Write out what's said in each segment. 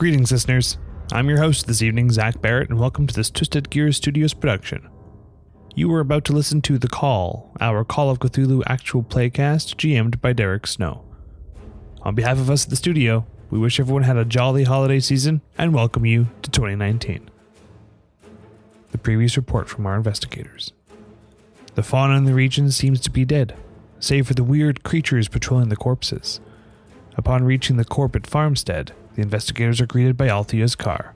Greetings, listeners. I'm your host this evening, Zach Barrett, and welcome to this Twisted Gears Studios production. You are about to listen to The Call, our Call of Cthulhu actual playcast, GM'd by Derek Snow. On behalf of us at the studio, we wish everyone had a jolly holiday season and welcome you to 2019. The previous report from our investigators. The fauna in the region seems to be dead, save for the weird creatures patrolling the corpses. Upon reaching the Corbett farmstead, the investigators are greeted by Althea's car.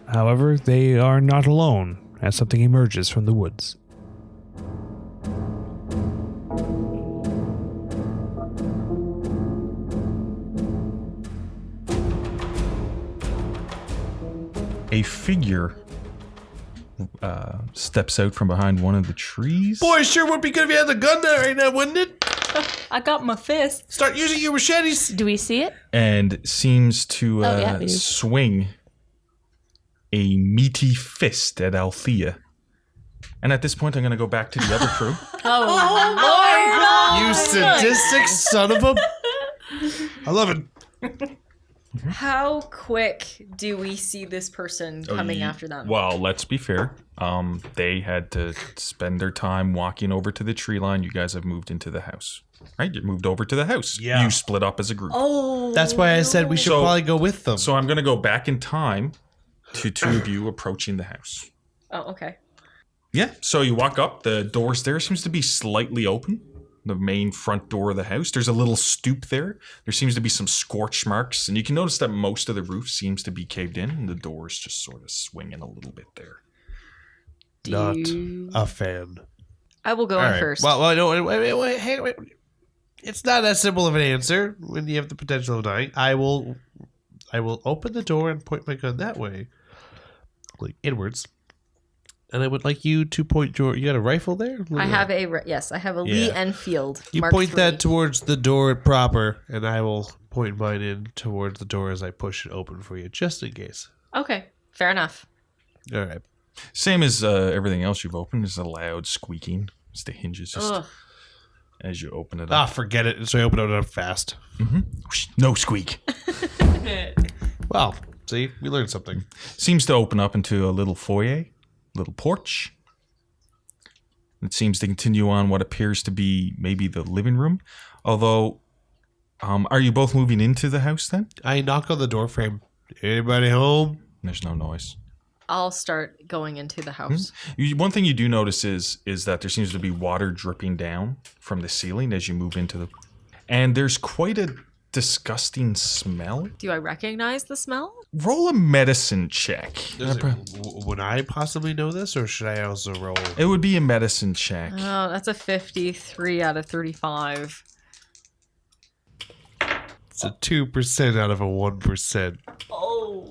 However, they are not alone, as something emerges from the woods. A figure steps out from behind one of the trees. Boy, it sure would be good if you had the gun there right now, wouldn't it? I got my fist. Start using your machetes. Do we see it? And seems to we do. swing a meaty fist at Althea. And at this point, I'm going to go back to the other crew. Oh, You sadistic son of a... I love it. How quick do we see this person coming after them? Well, let's be fair. They had to spend their time walking over to the tree line. You guys have moved into the house, right? You moved over to the house. Yeah. You split up as a group. Oh, That's why I said we should probably go with them. So I'm going to go back in time to two of you approaching the house. Oh, okay. Yeah, so you walk up. The doors there seems to be slightly open. The main front door of the house. There's a little stoop there. There seems to be some scorch marks, and you can notice that most of the roof seems to be caved in, and the door's just sort of swinging a little bit there. Not a fan. I will go in first. Well, no, wait. It's not that simple of an answer when you have the potential of dying. I will open the door and point my gun that way, like inwards. And I would like you to point your... You got a rifle there? I have a Lee Enfield. You Mark point III. that towards the door proper, and I will point mine in towards the door as I push it open for you, just in case. Okay, fair enough. All right. Same as everything else you've opened. There's a loud squeaking as the hinges just... As you open it up. Forget it. So I open it up fast. Mm-hmm. No squeak. Well, see? We learned something. Seems to open up into a little foyer. Little porch. It seems to continue on what appears to be maybe the living room. Although, are you both moving into the house then? I knock on the door frame. Anybody home? There's no noise. I'll start going into the house. One thing you do notice is that there seems to be water dripping down from the ceiling as you move into the... And there's quite a disgusting smell. Do I recognize the smell? Roll a medicine check. Would I possibly know this, or should I also roll? It would be a medicine check. Oh, that's a 53 out of 35. It's a 2% out of a 1%. Oh.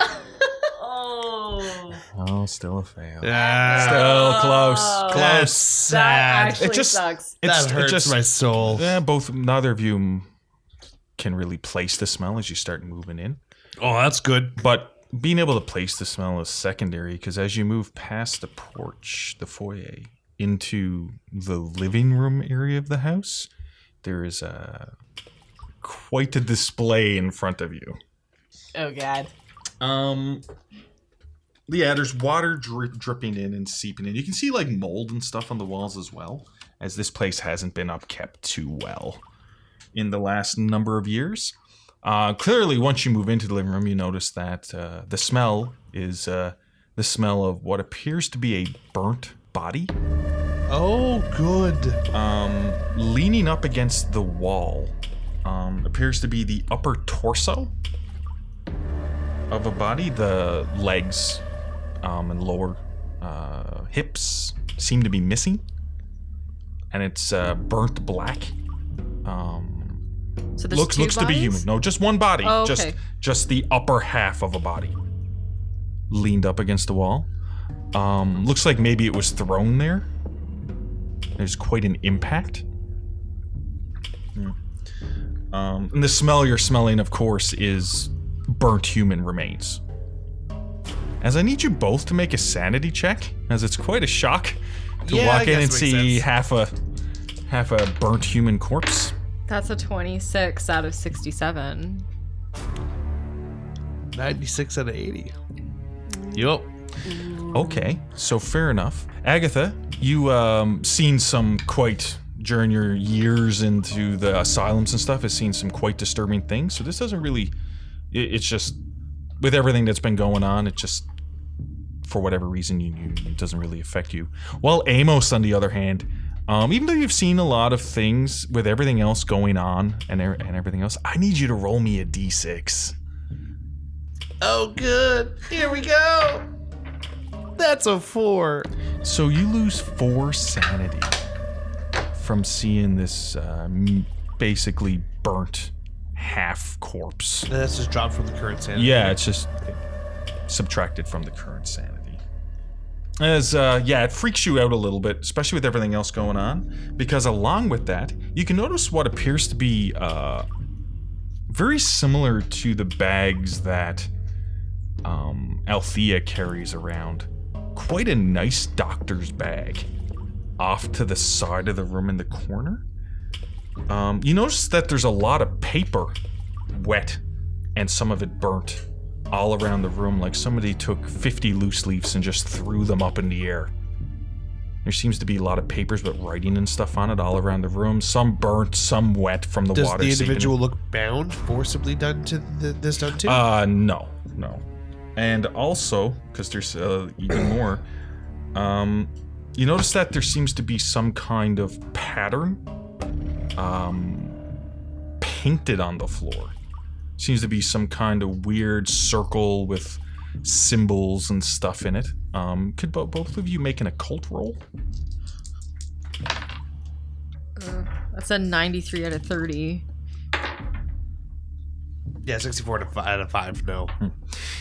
Oh, still a fail. Ah, Still close. that's Close. sad. That actually sucks. That hurts my soul. Neither of you can really place the smell as you start moving in. Oh, that's good. But being able to place the smell is secondary, because as you move past the porch, the foyer, into the living room area of the house, there is quite a display in front of you. Oh, God. Yeah, there's water dripping in and seeping in. You can see like mold and stuff on the walls as well, as this place hasn't been upkept too well in the last number of years. Clearly, once you move into the living room, you notice that the smell is the smell of what appears to be a burnt body. Oh, good. Leaning up against the wall appears to be the upper torso of a body. The legs and lower hips seem to be missing, and it's burnt black. So there's looks to be human. No, just one body. Oh, okay. Just the upper half of a body leaned up against the wall. Looks like maybe it was thrown there. There's quite an impact. And the smell you're smelling, of course, is burnt human remains. As I need you both to make a sanity check, as it's quite a shock to walk in and see half a burnt human corpse. That's a 26 out of 67. 96 out of 80. Yup. Okay, so fair enough. Agatha, you seen some quite, during your years into the asylums and stuff, has seen some quite disturbing things. So this doesn't really, it's just, with everything that's been going on, it just, for whatever reason, it doesn't really affect you. Well, Amos, on the other hand, even though you've seen a lot of things with everything else going on and everything else, I need you to roll me a d6. Oh, good. Here we go. That's a 4. So you lose 4 sanity from seeing this basically burnt half corpse. That's just dropped from the current sanity. Yeah, it's just subtracted from the current sanity. As, it freaks you out a little bit, especially with everything else going on, because along with that, you can notice what appears to be very similar to the bags that Althea carries around. Quite a nice doctor's bag off to the side of the room in the corner. You notice that there's a lot of paper wet and some of it burnt all around the room, like somebody took 50 loose leaves and just threw them up in the air. There seems to be a lot of papers with writing and stuff on it all around the room. Some burnt, some wet from the water. Does the individual look bound, forcibly done to this done to? No. And also, because there's even more, you notice that there seems to be some kind of pattern painted on the floor. Seems to be some kind of weird circle with symbols and stuff in it. Could both of you make an occult roll? That's a 93 out of 30. Yeah, 64 out of 5, no.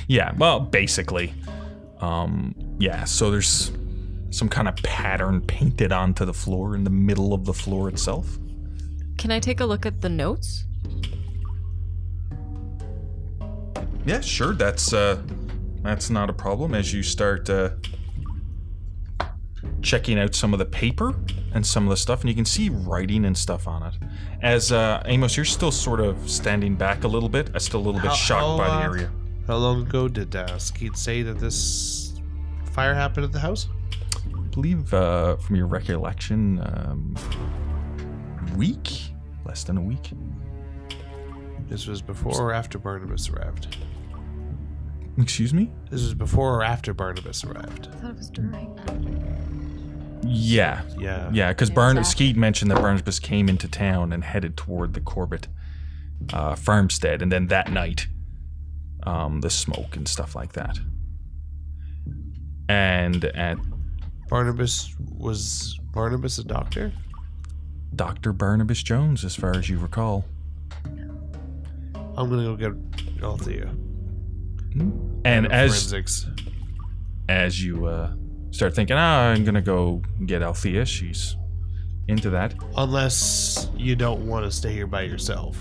Yeah, well, basically. So there's some kind of pattern painted onto the floor in the middle of the floor itself. Can I take a look at the notes? Yeah, sure. That's not a problem. As you start checking out some of the paper and some of the stuff, and you can see writing and stuff on it. As Amos, you're still sort of standing back a little bit. I'm still a little bit shocked by the area. How long ago did Skeet say that this fire happened at the house? I believe, from your recollection, week? Less than a week. This was before or after Barnabas arrived? Excuse me? This was before or after Barnabas arrived? I thought it was during. Yeah, because Exactly. Skeet mentioned that Barnabas came into town and headed toward the Corbett farmstead, and then that night, the smoke and stuff like that. And at Was Barnabas a doctor? Dr. Barnabas Jones, as far as you recall. I'm gonna go get Althea. And Forensics. as you start thinking, I'm gonna go get Althea, she's into that. Unless you don't want to stay here by yourself.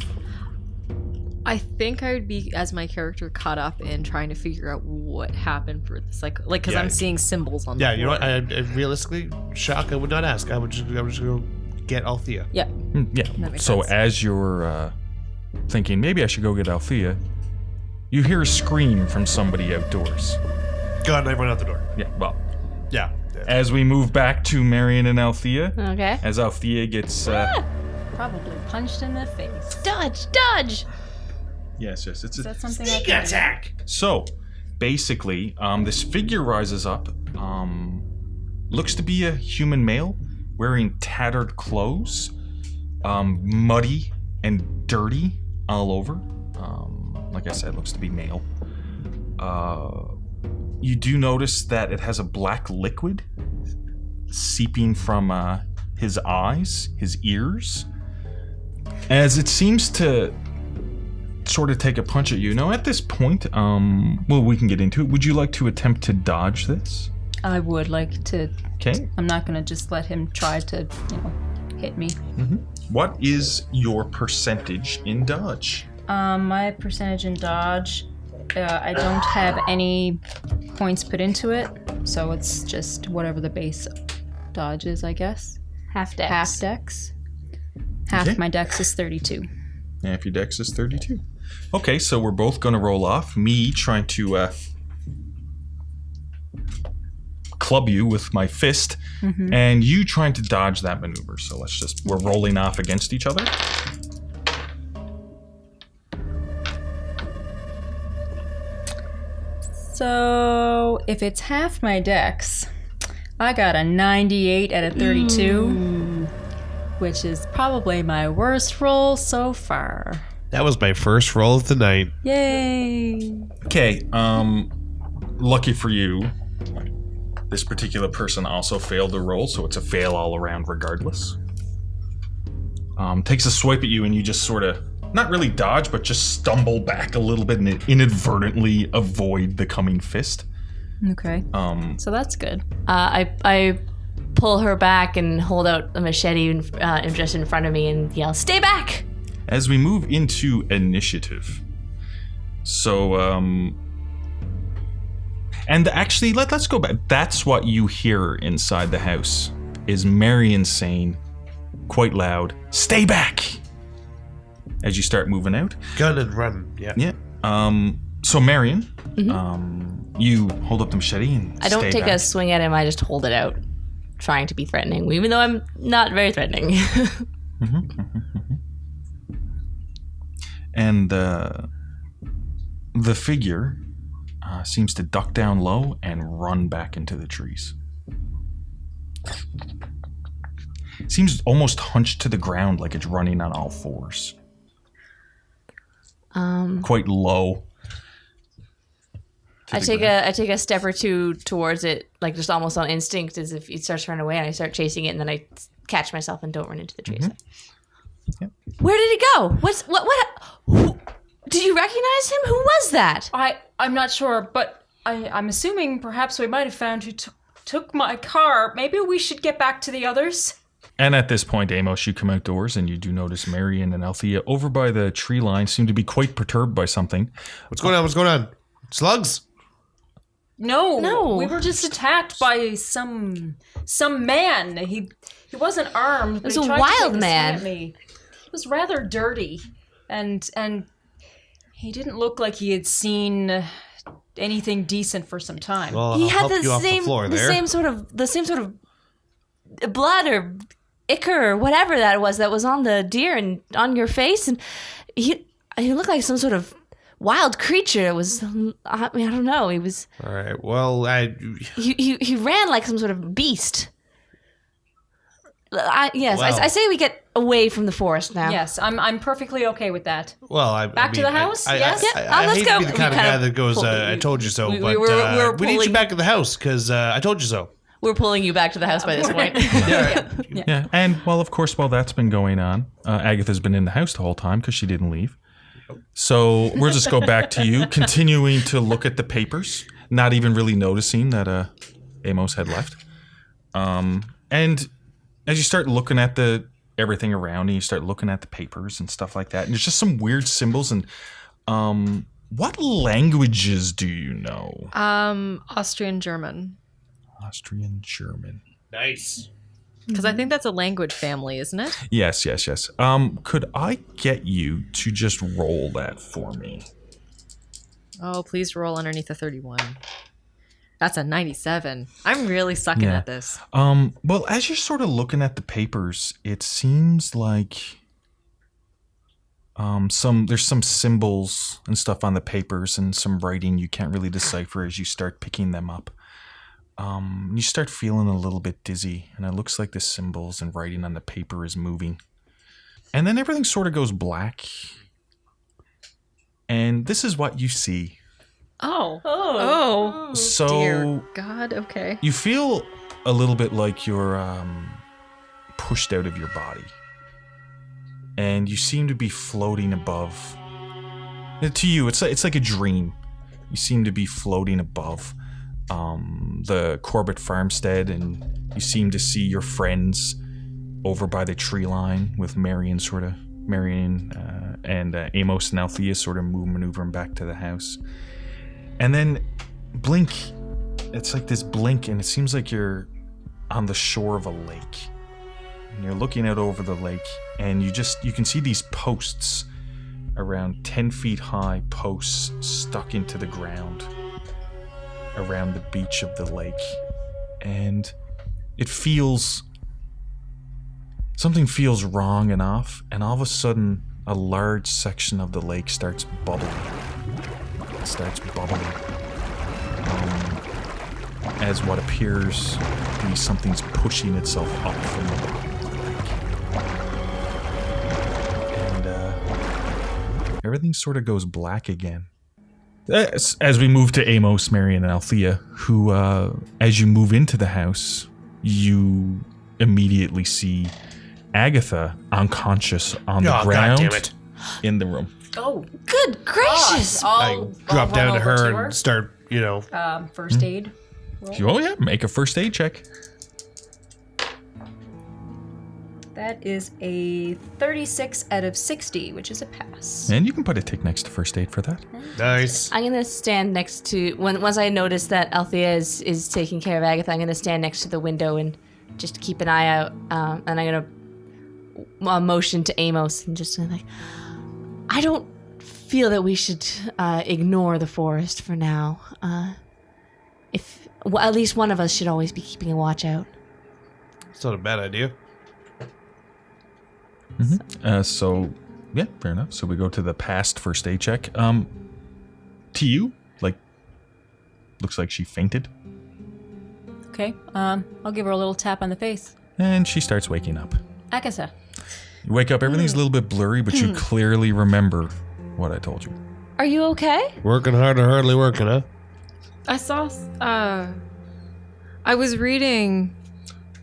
I think I would be, as my character, caught up in trying to figure out what happened for this, because I'm seeing symbols on the Yeah, you know floor. what? I realistically, shock. I would not ask. I would just go get Althea. Yeah. Yeah. That makes So sense. as you're thinking, maybe I should go get Althea, you hear a scream from somebody outdoors. God, I run out the door. Yeah, well, Yeah. as we move back to Marion and Althea, Okay. as Althea gets... Probably punched in the face. Dodge! Dodge! yes, it's Is that something Sneak I can attack. So, basically, this figure rises up, looks to be a human male, wearing tattered clothes, muddy and dirty all over. Like I said, looks to be male. You do notice that it has a black liquid seeping from his eyes, his ears, as it seems to sort of take a punch at you. Now, at this point, we can get into it. Would you like to attempt to dodge this? I would like to. Okay. I'm not going to just let him try to, hit me. What is your percentage in dodge? My percentage in dodge, I don't have any points put into it, so it's just whatever the base dodge is, I guess. Half dex. Half dex. Half Okay. my dex is 32. And if your dex is 32. Okay, so we're both going to roll off. Me trying to club you with my fist, and you trying to dodge that maneuver. So we're rolling off against each other. So, if it's half my dex, I got a 98 out of 32, which is probably my worst roll so far. That was my first roll of the night. Yay! Okay, lucky for you, this particular person also failed the roll, so it's a fail all around regardless. Takes a swipe at you and you just sort of, not really dodge, but just stumble back a little bit and inadvertently avoid the coming fist. Okay. So that's good. I pull her back and hold out a machete just in front of me and yell, "Stay back!" As we move into initiative. So, and actually, let's go back. That's what you hear inside the house, is Marion saying, quite loud, "Stay back!" As you start moving out. Gun and run, yeah. Yeah. So Marion, you hold up the machete and I don't stay take back. a swing at him, I just hold it out, trying to be threatening, even though I'm not very threatening. And the figure seems to duck down low and run back into the trees. Seems almost hunched to the ground, like it's running on all fours. Quite low. I take a step or two towards it, like just almost on instinct, as if it starts to run away, and I start chasing it, and then I catch myself and don't run into the trees. Yep. Where did it go? Who, did you recognize him? Who was that? I'm not sure, but I'm assuming perhaps we might have found who took my car. Maybe we should get back to the others. And at this point, Amos, you come outdoors and you do notice Marion and Althea over by the tree line seem to be quite perturbed by something. What's going on? What's going on? Slugs? No. We were just attacked by some man. He wasn't armed. It was but he a tried to wild take a swing man. at me. He was rather dirty, and he didn't look like he had seen anything decent for some time. Well, He I'll had help you the off the floor there. same sort of blood or ichor or whatever that was on the deer and on your face, and he looked like some sort of wild creature. It was, I don't know. He was. All right. Well, He ran like some sort of beast. I Wow. say we get away from the forest now. Yes, I'm perfectly okay with that. Well, Back to the house? Yes? I Let's hate go. to be the We kind of kind guy of that goes, pulled- I told you so, we but were we need you pulling- back at the house because I told you so. We're pulling you back to the house by this point. Yeah, and well, of course, while that's been going on, Agatha's been in the house the whole time because she didn't leave. So we'll just go back to you, continuing to look at the papers, not even really noticing that Amos had left. And as you start looking at everything around, and you start looking at the papers and stuff like that, and there's just some weird symbols. And what languages do you know? Austrian German. Austrian German. Nice. Because I think that's a language family, isn't it? Yes. Could I get you to just roll that for me? Oh, please roll underneath a 31. That's a 97. I'm really sucking Yeah. at this. Well, as you're sort of looking at the papers, it seems like there's some symbols and stuff on the papers and some writing you can't really decipher as you start picking them up. You start feeling a little bit dizzy, and it looks like the symbols and writing on the paper is moving. And then everything sort of goes black. And this is what you see. Oh. So Dear God, okay. you feel a little bit like you're pushed out of your body. And you seem to be floating above. To you, it's like a dream. You seem to be floating above the Corbett Farmstead, and you seem to see your friends over by the tree line with Marion and Amos and Althea sort of maneuvering back to the house. And then blink. It's like this blink, and it seems like you're on the shore of a lake. And you're looking out over the lake, and you can see these posts around 10 feet high posts stuck into the ground around the beach of the lake. And it feels... something feels wrong and off, and all of a sudden, a large section of the lake starts bubbling. It starts bubbling. As what appears to be something's pushing itself up from the bottom of the lake. And everything sort of goes black again. As we move to Amos, Marion, and Althea, who, as you move into the house, you immediately see Agatha unconscious on the ground. God damn it. In the room. Oh, Good gracious! I drop down to her and start, First aid. Oh yeah, make a first aid check. That is a 36 out of 60, which is a pass. And you can put a tick next to first aid for that. Nice. I'm gonna stand next to once I notice that Althea is taking care of Agatha. I'm gonna stand next to the window and just keep an eye out. And I'm gonna motion to Amos and just like, I don't feel that we should ignore the forest for now. At least one of us should always be keeping a watch out. It's not a bad idea. So, yeah, fair enough. So we go to the past first aid check. To you, looks like she fainted. Okay, I'll give her a little tap on the face. And she starts waking up. Agatha. You wake up, everything's a little bit blurry, but you clearly remember what I told you. Are you okay? Working hard or hardly working, huh? I saw. I was reading.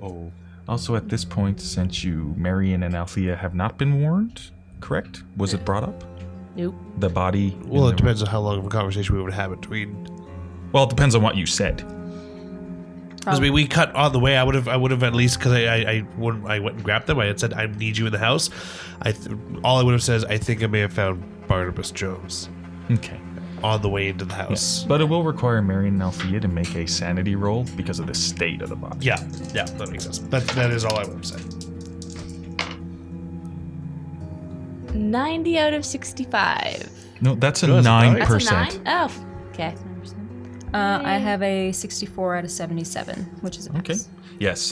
Oh. Also, at this point, since you, Marion and Althea, have not been warned, correct? Was it brought up? Nope. The body? Well, it depends on how long of a conversation we would have between. Well, it depends on what you said. Because we cut on the way. I would have at least, because I went and grabbed them. I had said, I need you in the house. All I would have said is, I think I may have found Barnabas Jones. Okay. On the way into the house. Yeah. But it will require Marion and Althea to make a sanity roll because of the state of the body. Yeah, that makes sense. That is all I would have said. 90 out of 65. No, that's a That's a 9%. That's a 9? Oh, okay. I have a 64 out of 77, which is a pass. Okay. Yes,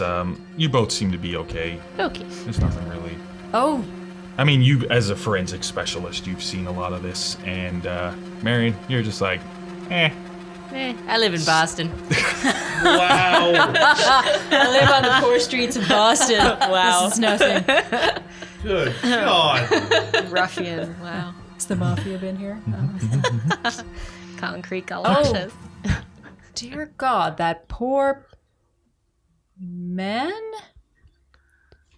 you both seem to be okay. Okay. There's nothing really. Oh, I mean, you, as a forensic specialist, you've seen a lot of this, and Marion, you're just like, eh. I live in Boston. Wow. I live on the poor streets of Boston. Wow. This is nothing. Good God. Ruffian. Wow. Has the mafia been here? Concrete galoshes. Dear God, that poor man?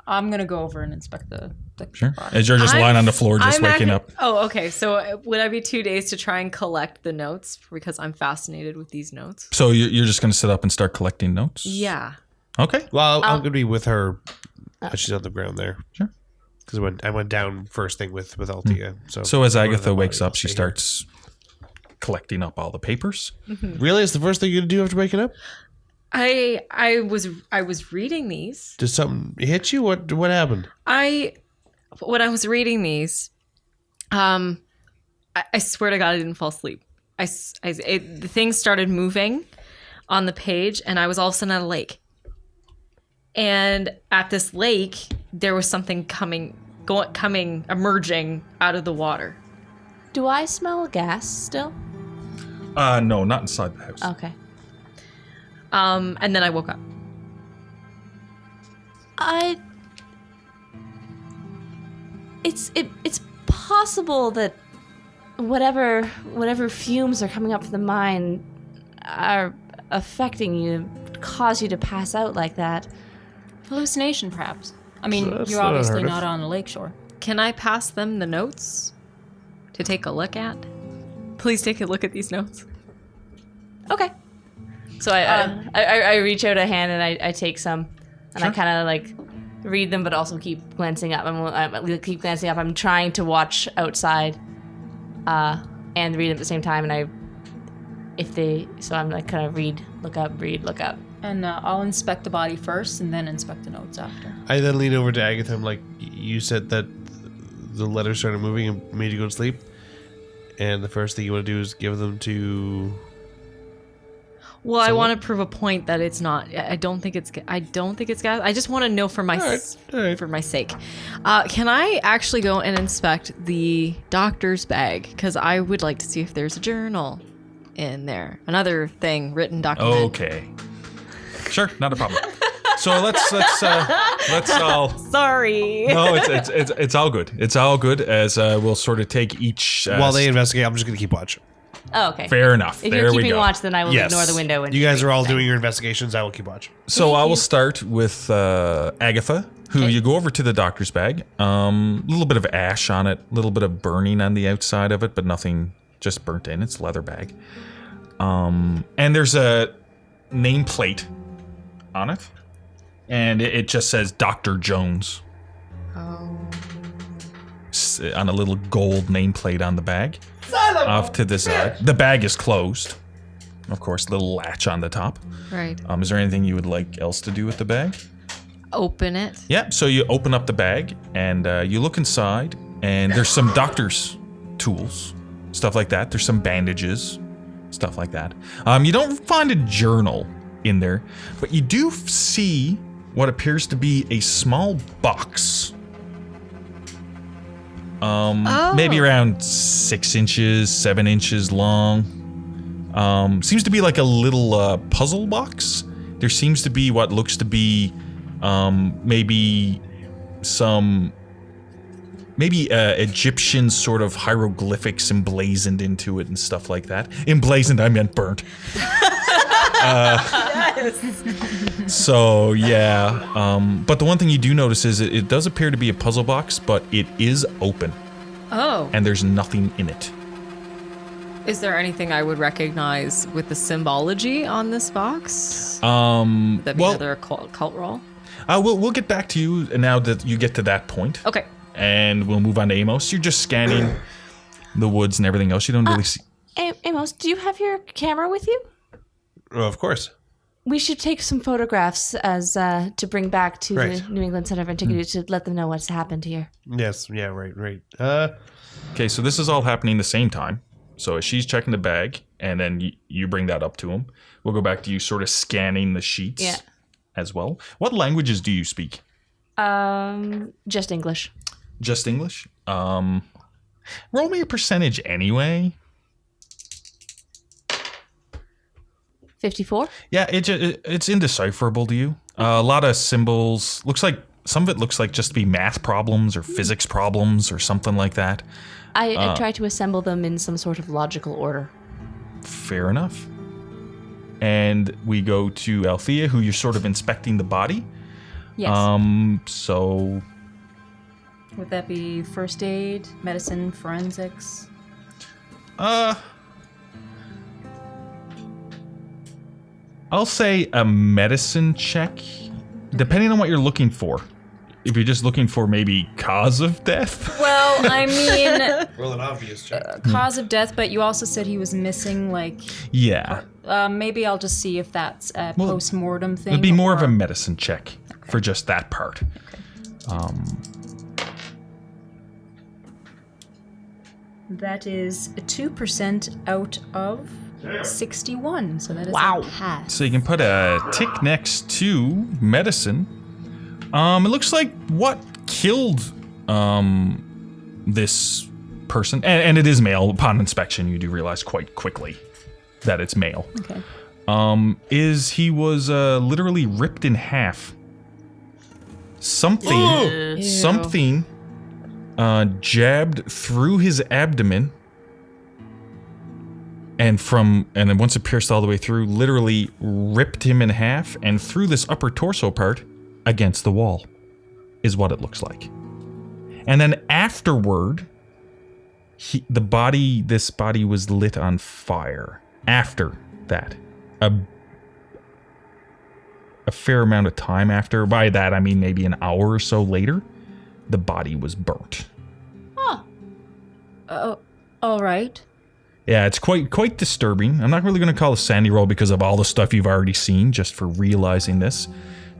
I'm going to go over and inspect the Sure. body. As you're just lying on the floor, just waking up. Oh, okay. So would I be 2 days to try and collect the notes because I'm fascinated with these notes? So you're just going to sit up and start collecting notes? Yeah. Okay. Well, I'm gonna be with her. She's on the ground there. Sure. Because I went down first thing with Althea. So as one of Agatha the wakes bodies up, will she stay starts collecting up all the papers. here. Really, it's the first thing you're gonna do after waking up? I was reading these. Did something hit you? What happened? When I was reading these, I swear to God, I didn't fall asleep. The things started moving on the page, and I was all of a sudden at a lake. And at this lake, there was something emerging out of the water. Do I smell gas still? No, not inside the house. Okay. And then I woke up. It's possible that whatever fumes are coming up from the mine are affecting you, cause you to pass out like that. Hallucination, perhaps. I mean, So that's you're not obviously unheard of. not on a lakeshore. Can I pass them the notes to take a look at? Please take a look at these notes. Okay. So I reach out a hand and I take some, and I kind of like read them, but also keep glancing up. Keep glancing up. I'm trying to watch outside, and read at the same time. And I'm like kind of read, look up. And I'll inspect the body first and then inspect the notes after. I then lean over to Agatha. I'm like, you said that the letters started moving and made you go to sleep. And the first thing you want to do is give them to. Well, I want to prove a point that it's not. I don't think it's gas. I just want to know for my All right. for my sake. Can I actually go and inspect the doctor's bag? Because I would like to see if there's a journal in there. Another thing, written document. Okay. Sure, not a problem. So let's all. Sorry. No, it's all good. It's all good. As we'll sort of take each. While they investigate, I'm just going to keep watch. Oh, okay. Fair enough. If There you're we keeping go. watch, then I will Yes. ignore the window. And You guys are all thing. doing your investigations. I will keep watch. So I will start with Agatha, who you go over to the doctor's bag. A little bit of ash on it, a little bit of burning on the outside of it, but nothing just burnt in. It's a leather bag. And there's a nameplate on it, and it just says Dr. Jones. Oh. On a little gold nameplate on the bag. Off to the side. The bag is closed. Of course, little latch on the top. Right. Is there anything you would like else to do with the bag? Open it. Yeah, so you open up the bag and you look inside, and there's some doctor's tools, stuff like that. There's some bandages, stuff like that. You don't find a journal in there, but you do see what appears to be a small box. Maybe around 6 inches, 7 inches long. Seems to be like a little puzzle box. There seems to be what looks to be maybe Egyptian sort of hieroglyphics emblazoned into it and stuff like that. Emblazoned, I meant burnt. So yeah, but the one thing you do notice is it does appear to be a puzzle box, but it is open Oh. and there's nothing in it. Is there anything I would recognize with the symbology on this box? Well, That'd be another cult roll. we'll get back to you now that you get to that point. Okay. And we'll move on to Amos. You're just scanning the woods and everything else. You don't really see. Amos, do you have your camera with you? Oh, of course. We should take some photographs as to bring back to Right. the New England Center of Antiquity to let them know what's happened here. Yes. Yeah. Right. Okay, so this is all happening the same time. So as she's checking the bag, and then you bring that up to him, we'll go back to you sort of scanning the sheets as well. What languages do you speak? Just English. Just English? Roll me a percentage anyway. 54. Yeah, it's indecipherable to you. A lot of symbols. Looks like some of it looks like just to be math problems or physics problems or something like that. I try to assemble them in some sort of logical order. Fair enough. And we go to Althea, who you're sort of inspecting the body. Yes. So Would that be first aid, medicine, forensics? I'll say a medicine check, depending on what you're looking for. If you're just looking for maybe cause of death. Well, I mean, Roll an obvious check. cause of death, but you also said he was missing, like, Yeah. maybe I'll just see if that's a post-mortem thing. It'd be more of or- a medicine check for just that part. That is a 2% out of 61, so that is Wow. a pass. So you can put a tick next to medicine. It looks like what killed this person, and it is male. Upon inspection, you do realize quite quickly that it's male. Okay. Is he was literally ripped in half. Something jabbed through his abdomen, and then once it pierced all the way through, literally ripped him in half and threw this upper torso part against the wall, is what it looks like. And then afterward, this body was lit on fire. After that, a fair amount of time after. By that, I mean maybe an hour or so later, the body was burnt. All right. Yeah, it's quite disturbing. I'm not really going to call a sandy roll because of all the stuff you've already seen, just for realizing this,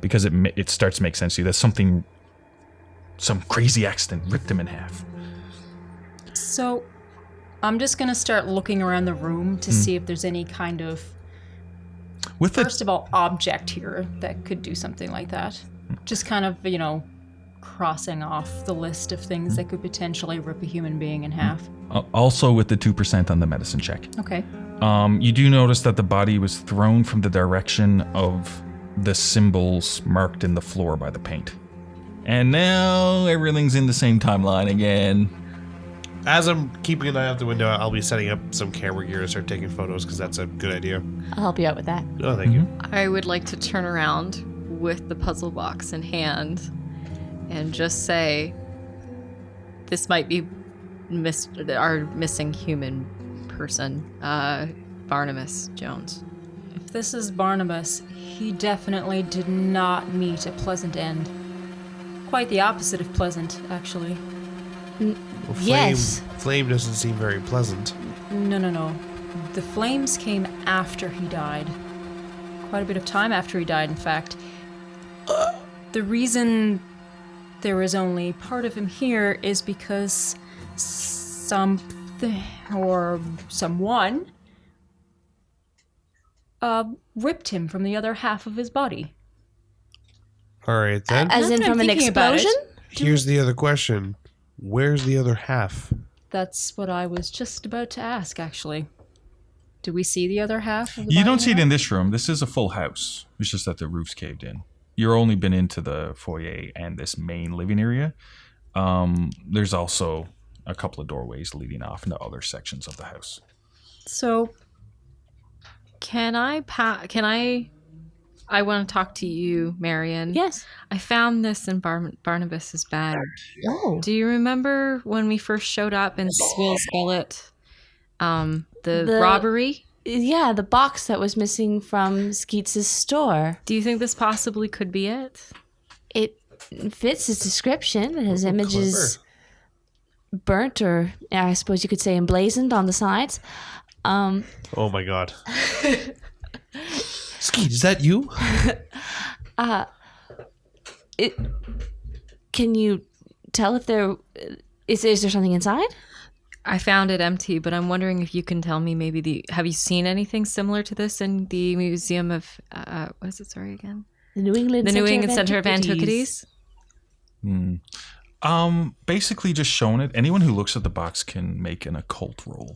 because it starts to make sense to you. That's something some crazy accident ripped him in half. So, I'm just gonna start looking around the room to see if there's any kind of, With the first of all, object here that could do something like that. Just kind of, crossing off the list of things that could potentially rip a human being in half. also with the 2% on the medicine check. Okay. You do notice that the body was thrown from the direction of the symbols marked in the floor by the paint. And now everything's in the same timeline again. As I'm keeping an eye out the window, I'll be setting up some camera gear to start taking photos because that's a good idea. I'll help you out with that. Oh, thank you. I would like to turn around with the puzzle box in hand and just say, this might be our missing human person, Barnabas Jones. If this is Barnabas, he definitely did not meet a pleasant end. Quite the opposite of pleasant, actually. Well, Yes. Flame doesn't seem very pleasant. No. The flames came after he died. Quite a bit of time after he died, in fact. The reason there is only part of him here is because something or someone ripped him from the other half of his body. All right, then. As in Now that from I'm an thinking about it, explosion? Here's the other question. Where's the other half? That's what I was just about to ask, actually. Do we see the other half of the You body don't see it now? in this room. This is a full house. It's just that the roof's caved in. You've only been into the foyer and this main living area. There's also a couple of doorways leading off into other sections of the house. So, I want to talk to you, Marion. Yes. I found this in Barnabas's bag. Oh. Do you remember when we first showed up in Will's Gullet? The robbery? Yeah, the box that was missing from Skeets' store. Do you think this possibly could be it? It fits his description. His Oh, image is burnt, or I suppose you could say emblazoned on the sides. Oh my god. Skeet, is that you? Can you tell if there is there something inside? I found it empty, but I'm wondering if you can tell me maybe have you seen anything similar to this in the Museum of what is it? Sorry again. The New England Center of Antiquities. Basically just showing it. Anyone who looks at the box can make an occult roll.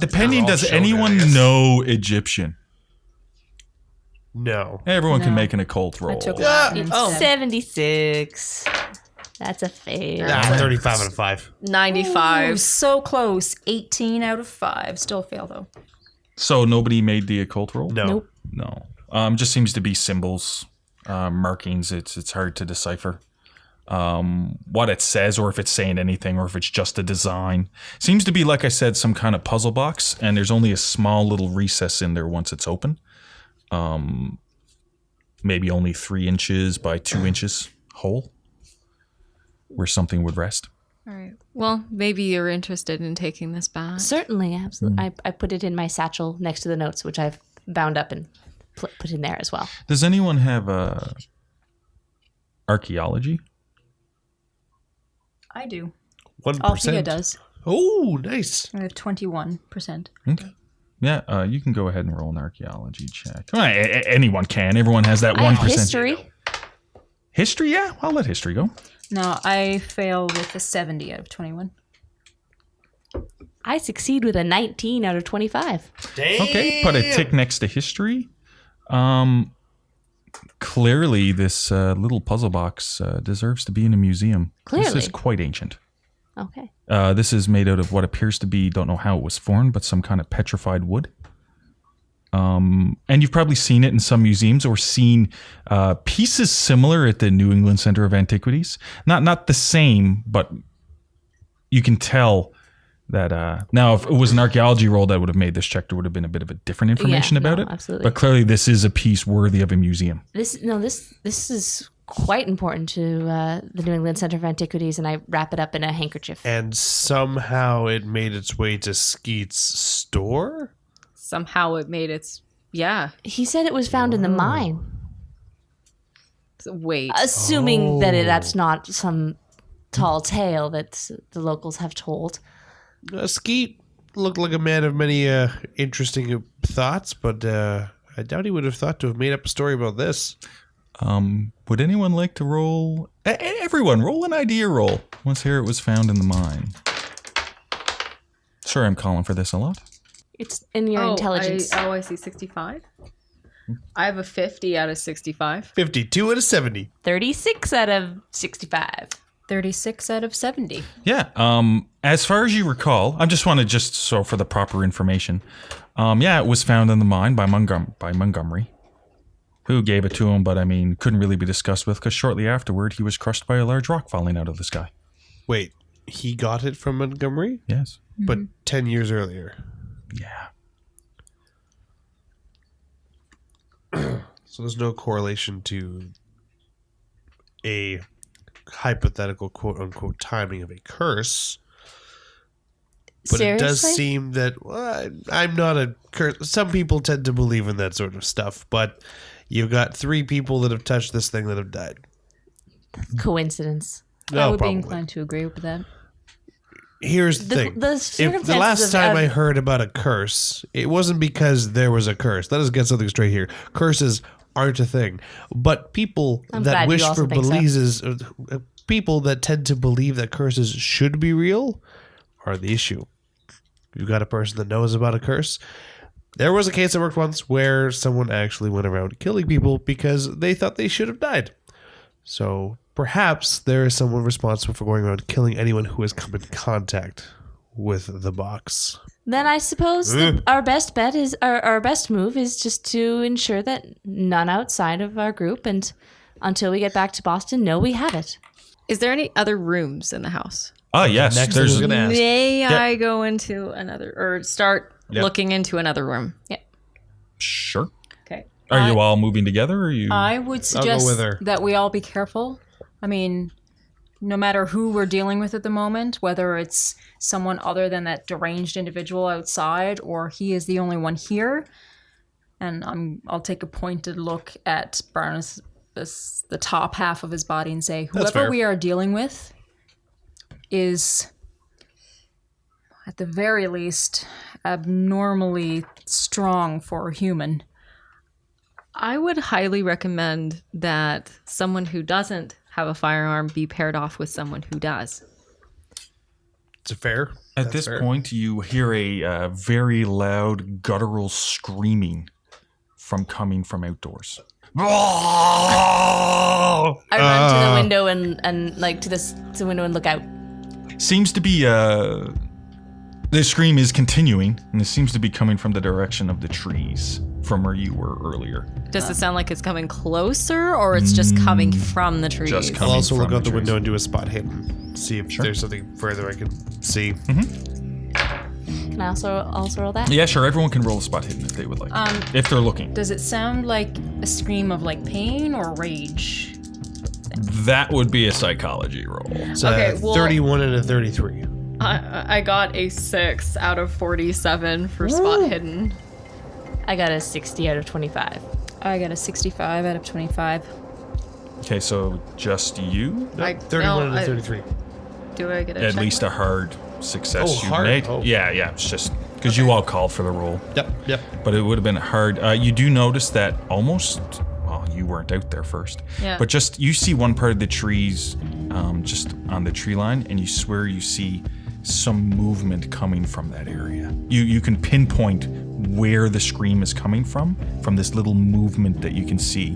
Depending, all does shown, I anyone guess. know Egyptian? No. Everyone can No. make an occult roll. I took Ah! that instead. 76. That's a fail. 35 out of 5. 95. Ooh, so close. 18 out of 5. Still a fail, though. So nobody made the occult roll? No. Nope. No. Just seems to be symbols, markings. It's hard to decipher what it says, or if it's saying anything, or if it's just a design. Seems to be, like I said, some kind of puzzle box, and there's only a small little recess in there once it's open. Maybe only 3 inches by 2 inches hole, where something would rest. All right. Well, maybe you're interested in taking this back. Certainly, absolutely. I put it in my satchel next to the notes, which I've bound up and put in there as well. Does anyone have archaeology? I do. 1%. Althea does. Oh, nice. I have 21%. Okay. Yeah, you can go ahead and roll an archaeology check. Well, anyone can. Everyone has that I 1%. have history. History? Yeah, I'll let history go. No, I fail with a 70 out of 21. I succeed with a 19 out of 25. Damn. Okay, put a tick next to history. Clearly, this little puzzle box deserves to be in a museum. This Clearly. is quite ancient. Okay. This is made out of what appears to be, don't know how it was formed, but some kind of petrified wood. And you've probably seen it in some museums or seen pieces similar at the New England Center of Antiquities. Not the same, but you can tell that now if it was an archaeology roll that would have made this check, there would have been a bit of a different information about it. Absolutely. But clearly this is a piece worthy of a museum. This is quite important to the New England Center of Antiquities, and I wrap it up in a handkerchief. And somehow it made its way to Skeet's store? Somehow it made its... Yeah. He said it was found in the mine. Wait. Assuming that that's not some tall tale that the locals have told. Skeet looked like a man of many interesting thoughts, but I doubt he would have thought to have made up a story about this. Would anyone like to roll? Everyone, roll an idea roll. Let's hear it was found in the mine. Sorry, I'm calling for this a lot. It's in your intelligence. I see 65. I have a 50 out of 65. 52 out of 70. 36 out of 65. 36 out of 70. Yeah. As far as you recall, I just want to so for the proper information. Yeah, it was found in the mine by Montgomery, who gave it to him, but I mean, couldn't really be discussed with because shortly afterward, he was crushed by a large rock falling out of the sky. Wait, he got it from Montgomery? Yes. But 10 years earlier. Yeah. So there's no correlation to a hypothetical quote-unquote timing of a curse. But Seriously? it does seem that I'm not a curse. Some people tend to believe in that sort of stuff, but you've got 3 people that have touched this thing that have died. Coincidence. I would probably. be inclined to agree with that. Here's the thing. The If the circumstances last time of I heard about a curse, it wasn't because there was a curse. Let us get something straight here. Curses aren't a thing. But people I'm that glad you wish also for think so. beliefs, people that tend to believe that curses should be real are the issue. You've got a person that knows about a curse. There was a case I worked once where someone actually went around killing people because they thought they should have died. So perhaps there is someone responsible for going around killing anyone who has come in contact with the box. Then I suppose that our best bet is our best move is just to ensure that none outside of our group and until we get back to Boston know we have it. Is there any other rooms in the house? Oh, yes. Next thing I was going to ask. May I go into another or start looking into another room? Yeah. Sure. Okay. Are you all moving together or are you? I would suggest with her. that we all be careful. I mean, no matter who we're dealing with at the moment, whether it's someone other than that deranged individual outside or he is the only one here, and I'll take a pointed look at Barnes, the top half of his body, and say, That's whoever fair. we are dealing with is, at the very least, abnormally strong for a human. I would highly recommend that someone who doesn't have a firearm be paired off with someone who does. It's fair. At this point, you hear a very loud guttural screaming coming from outdoors. I run to the window and like to the window and look out. Seems to be the scream is continuing, and it seems to be coming from the direction of the trees from where you were earlier. Does it sound like it's coming closer or it's just coming from the trees? Just I'll coming also from look out the trees. window and do a spot hidden. See if there's something further I can see. Can I also roll that? Yeah, sure. Everyone can roll a spot hidden if they would like. If they're looking. Does it sound like a scream of like pain or rage? That would be a psychology roll. So Okay, well- 31 and a 33. I got a 6 out of 47 for spot hidden. I got a 60 out of 25. I got a 65 out of 25. Okay, so just you? I- 31 no, and a I- 33. Do I get a At check least a hard success Oh, you hard? made. Oh. Yeah, it's just because you all called for the roll. Yep. But it would have been hard. You do notice that almost, well, you weren't out there first. Yeah. But just, you see one part of the trees just on the tree line, and you swear you see some movement coming from that area. You can pinpoint where the scream is coming from this little movement that you can see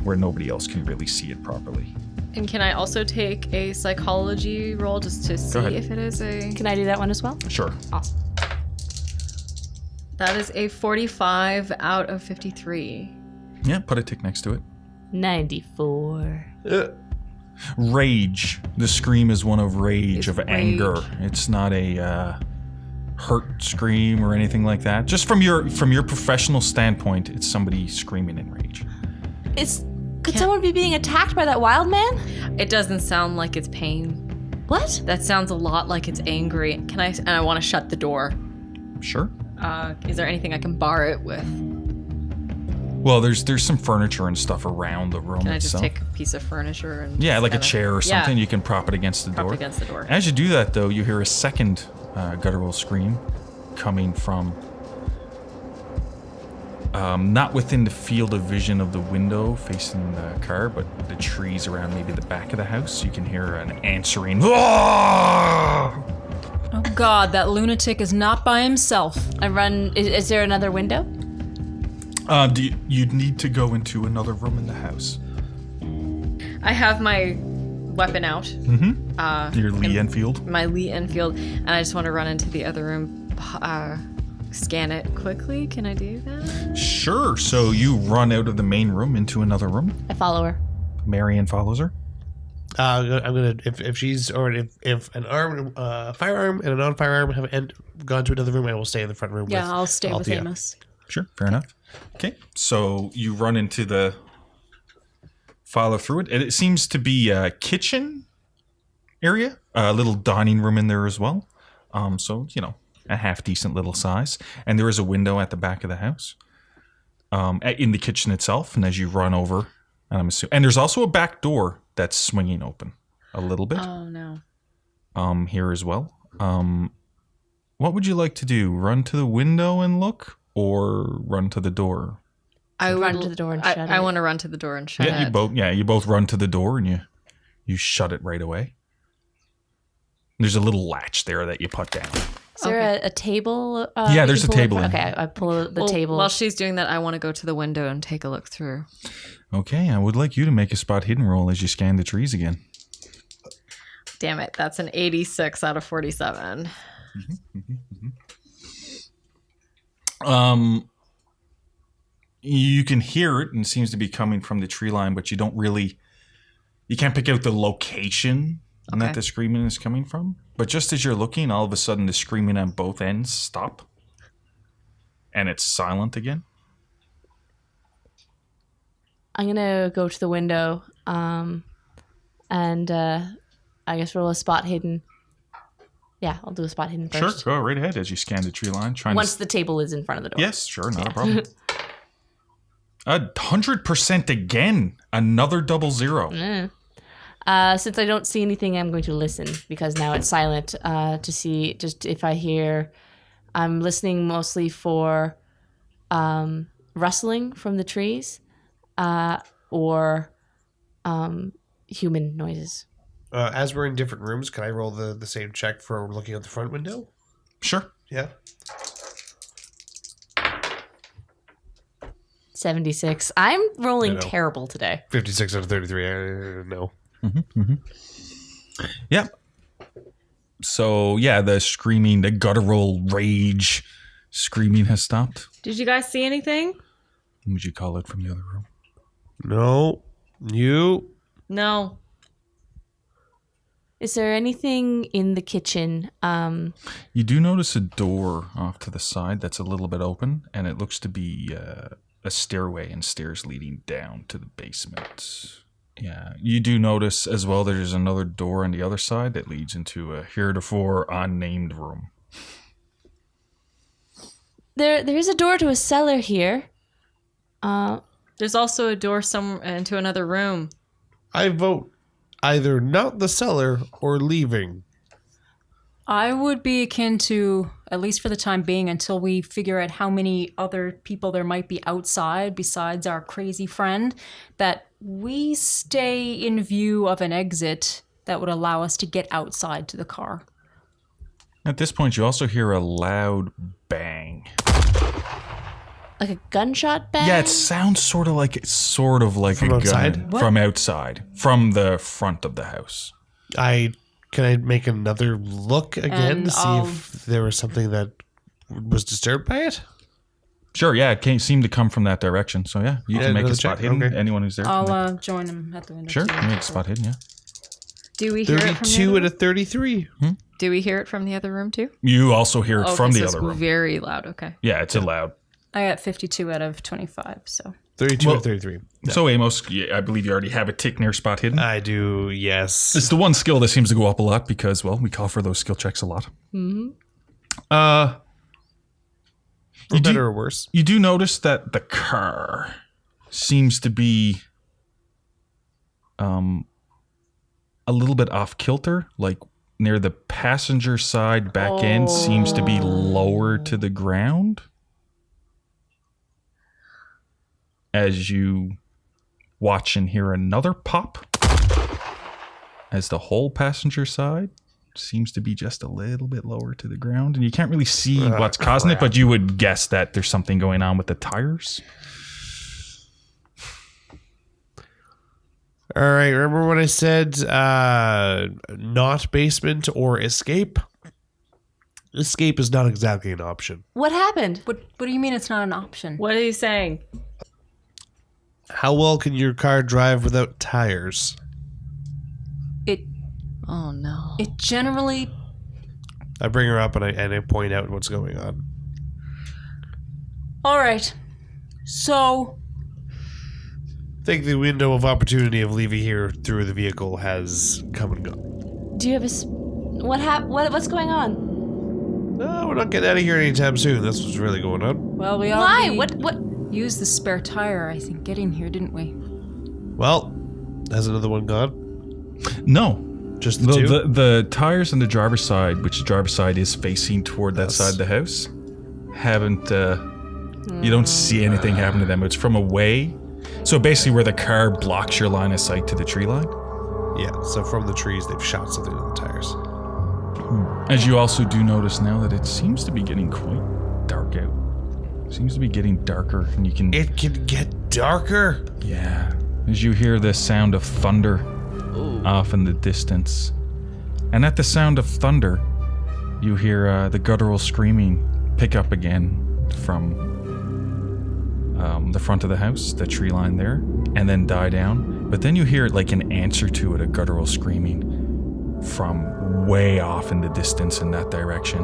where nobody else can really see it properly. And can I also take a psychology roll just to see ahead. if it is a... Can I do that one as well? Sure. Awesome. That is a 45 out of 53. Yeah, put a tick next to it. 94. Rage. The scream is one of rage, It's of rage. anger. It's not a hurt scream or anything like that. Just from your professional standpoint, it's somebody screaming in rage. Could someone be being attacked by that wild man? It doesn't sound like it's pain. What? That sounds a lot like it's angry. And I want to shut the door. Sure. Is there anything I can bar it with? Well, there's some furniture and stuff around the room Can I just itself. take a piece of furniture and Yeah, like a have it- chair or Yeah, something. You can prop it against the prop door. it against the door. As you do that, though, you hear a second guttural scream coming from not within the field of vision of the window facing the car, but the trees around maybe the back of the house. You can hear an answering. "Ah!" Oh God, that lunatic is not by himself. I run. Is there another window? You'd need to go into another room in the house. I have my weapon out. Your Lee Enfield. My Lee Enfield, and I just want to run into the other room, scan it quickly. Can I do that? Sure. So you run out of the main room into another room. I follow her. Marion follows her. I'm gonna if she's or if an arm, firearm and a non-firearm have gone to another room, I will stay in the front room. Yeah, with I'll stay with Althea. Amos. Sure, fair enough. Okay, so you run into the follow through it. It seems to be a kitchen area, a little dining room in there as well. So a half decent little size, and there is a window at the back of the house, in the kitchen itself. And as you run over, and I'm assuming, and there's also a back door that's swinging open a little bit. Oh no. Here as well. What would you like to do? Run to the window and look, or run to the door? I Run would- to the door and I, shut I it. want to run to the door and shut Yeah, it. you both run to the door and you shut it right away. There's a little latch there that you put down. Is there a table? Yeah, we there's can a pull table in in. front? Okay, I pull the Well, table. While she's doing that, I want to go to the window and take a look through. Okay, I would like you to make a spot hidden roll as you scan the trees again. Damn it, that's an 86 out of 47. You can hear it and it seems to be coming from the tree line, but you can't pick out the location that the screaming is coming from. But just as you're looking, all of a sudden the screaming on both ends stop. And it's silent again. I'm gonna go to the window, and I guess roll a spot hidden. Yeah, I'll do a spot hidden first. Sure, go right ahead as you scan the tree line. Once the table is in front of the door. Yes, sure, not a problem. 100% again. Another 00. Since I don't see anything, I'm going to listen because now it's silent to see just if I hear. I'm listening mostly for rustling from the trees or human noises. As we're in different rooms, can I roll the same check for looking out the front window? Sure. Yeah. 76. I'm rolling I know. terrible today. 56 out of 33. No. Yep. So, yeah, the screaming, the guttural rage screaming has stopped. Did you guys see anything? What would you call it from the other room? No. You. No. Is there anything in the kitchen? You do notice a door off to the side that's a little bit open, and it looks to be a stairway and stairs leading down to the basement. Yeah, you do notice as well there's another door on the other side that leads into a heretofore unnamed room. There is a door to a cellar here. There's also a door into another room. I vote either not the cellar or leaving. I would be akin to, at least for the time being, until we figure out how many other people there might be outside besides our crazy friend, that we stay in view of an exit that would allow us to get outside to the car. At this point, you also hear a loud bang. Like a gunshot bang? Yeah, it sounds sort of like From a outside? gun from outside, from the front of the house. Can I make another look again And to see I'll- if there was something that was disturbed by it? Sure, yeah, it can't seem to come from that direction. So yeah, you Yeah, can make a another spot check, hidden. okay. Anyone who's there. can make- I'll join him at the window. Sure, too. you make a spot hidden. Yeah. Do we hear it from the 32 other out of 33. Do we hear it from the other room too? You also hear it from Okay, the so other it's room. very loud. Okay. Yeah, it's loud. I got 52 out of 25, so. 32 Well- out of 33. So Amos, I believe you already have a tick near spot hidden. I do, yes. It's the one skill that seems to go up a lot because, well, we call for those skill checks a lot. For You do- better or worse. You do notice that the car seems to be a little bit off kilter, like near the passenger side back end seems to be lower to the ground. As you watch and hear another pop, as the whole passenger side seems to be just a little bit lower to the ground, and you can't really see what's causing it, but you would guess that there's something going on with the tires. All right, remember when I said not basement or escape? Escape is not exactly an option. What happened? What do you mean it's not an option? What are you saying? How well can your car drive without tires? Oh no. It generally... I bring her up and I point out what's going on. All right. So... I think the window of opportunity of leaving here through the vehicle has come and gone. Do you have what's going on? No, we're not getting out of here anytime soon. That's what's really going on. Well, we Why? already What? used the spare tire, I think, getting here, didn't we? Well, has another one gone? No. Just the two? The tires on the driver's side, which the driver's side is facing toward that side of the house, haven't... you don't see anything happen to them. It's from away. So basically where the car blocks your line of sight to the tree line. Yeah, so from the trees, they've shot something in the tires. As you also do notice now that it seems to be getting quite dark out. Seems to be getting darker, and you can... It can get darker? Yeah. As you hear the sound of thunder off in the distance. And at the sound of thunder, you hear the guttural screaming pick up again from the front of the house, the tree line there, and then die down. But then you hear like an answer to it, a guttural screaming from way off in the distance in that direction.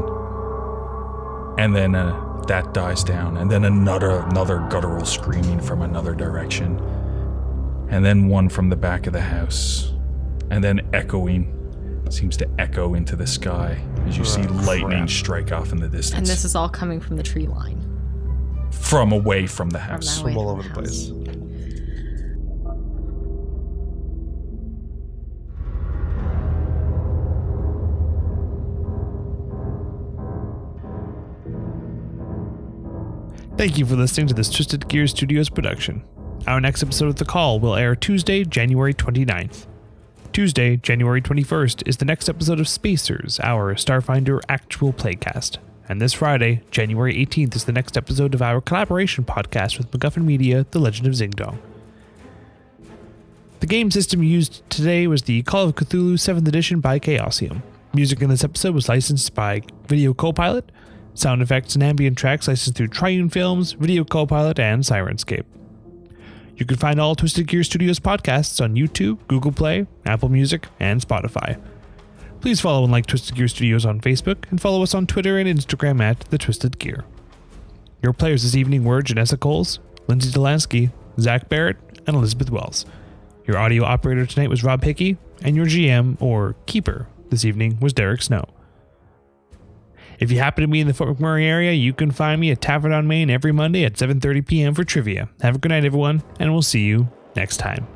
And then that dies down, and then another guttural screaming from another direction. And then one from the back of the house. And then seems to echo into the sky as you see lightning strike off in the distance. And this is all coming from the tree line. From away from the house. Away From all from over the the place. Thank you for listening to this Twisted Gear Studios production. Our next episode of The Call will air Tuesday, January 29th. Tuesday, January 21st is the next episode of Spacers, our Starfinder actual playcast. And this Friday, January 18th, is the next episode of our collaboration podcast with MacGuffin Media, The Legend of Xingdong. The game system used today was the Call of Cthulhu 7th Edition by Chaosium. Music in this episode was licensed by Video Copilot. Sound effects and ambient tracks licensed through Triune Films, Video Copilot, and Sirenscape. You can find all Twisted Gear Studios podcasts on YouTube, Google Play, Apple Music, and Spotify. Please follow and like Twisted Gear Studios on Facebook, and follow us on Twitter and Instagram at The Twisted Gear. Your players this evening were Janessa Coles, Lindsay Delansky, Zach Barrett, and Elizabeth Wells. Your audio operator tonight was Rob Hickey, and your GM, or Keeper, this evening was Derek Snow. If you happen to be in the Fort McMurray area, you can find me at Tavern on Main every Monday at 7:30 p.m. for trivia. Have a good night, everyone, and we'll see you next time.